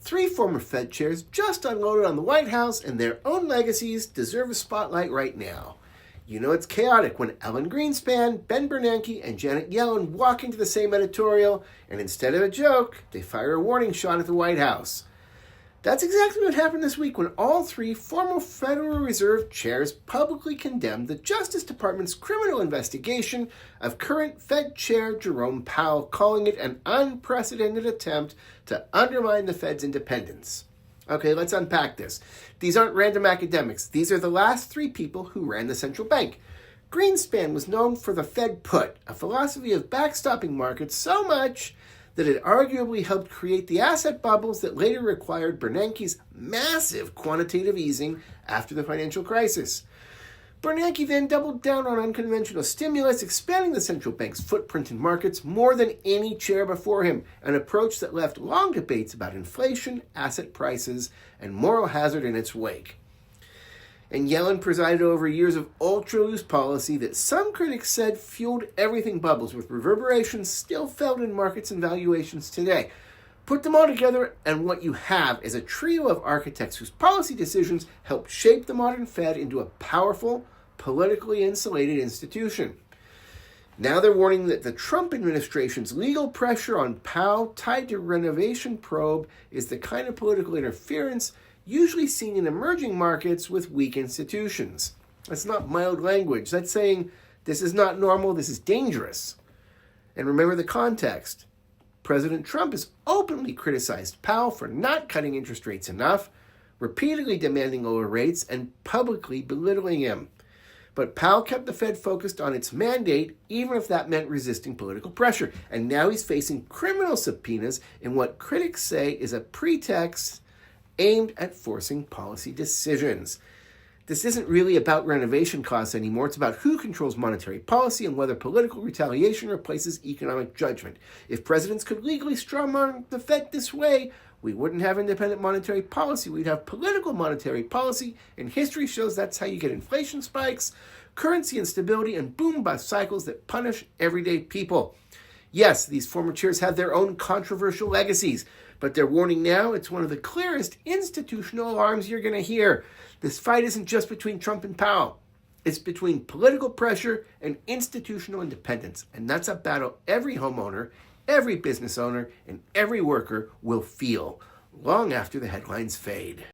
Three former Fed chairs just unloaded on the White House, and their own legacies deserve a spotlight right now. You know it's chaotic when Ellen Greenspan, Ben Bernanke, and Janet Yellen walk into the same editorial, and instead of a joke, they fire a warning shot at the White House. That's exactly what happened this week when all three former Federal Reserve chairs publicly condemned the Justice Department's criminal investigation of current Fed Chair Jerome Powell, calling it an unprecedented attempt to undermine the Fed's independence. Okay, let's unpack this. These aren't random academics. These are the last three people who ran the central bank. Greenspan was known for the Fed put, a philosophy of backstopping markets so much that it arguably helped create the asset bubbles that later required Bernanke's massive quantitative easing after the financial crisis. Bernanke then doubled down on unconventional stimulus, expanding the central bank's footprint in markets more than any chair before him, an approach that left long debates about inflation, asset prices, and moral hazard in its wake. And Yellen presided over years of ultra-loose policy that some critics said fueled everything bubbles, with reverberations still felt in markets and valuations today. Put them all together, and what you have is a trio of architects whose policy decisions helped shape the modern Fed into a powerful, politically insulated institution. Now they're warning that the Trump administration's legal pressure on Powell tied to renovation probe is the kind of political interference usually seen in emerging markets with weak institutions. That's not mild language. That's saying this is not normal, this is dangerous. And remember the context. President Trump has openly criticized Powell for not cutting interest rates enough, repeatedly demanding lower rates, and publicly belittling him. But Powell kept the Fed focused on its mandate, even if that meant resisting political pressure. And now he's facing criminal subpoenas in what critics say is a pretext aimed at forcing policy decisions. This isn't really about renovation costs anymore. It's about who controls monetary policy and whether political retaliation replaces economic judgment. If presidents could legally strawman the Fed this way, we wouldn't have independent monetary policy. We'd have political monetary policy, and history shows that's how you get inflation spikes, currency instability, and boom-bust cycles that punish everyday people. Yes, these former chairs have their own controversial legacies, but they're warning now it's one of the clearest institutional alarms you're going to hear. This fight isn't just between Trump and Powell. It's between political pressure and institutional independence. And that's a battle every homeowner, every business owner, and every worker will feel long after the headlines fade.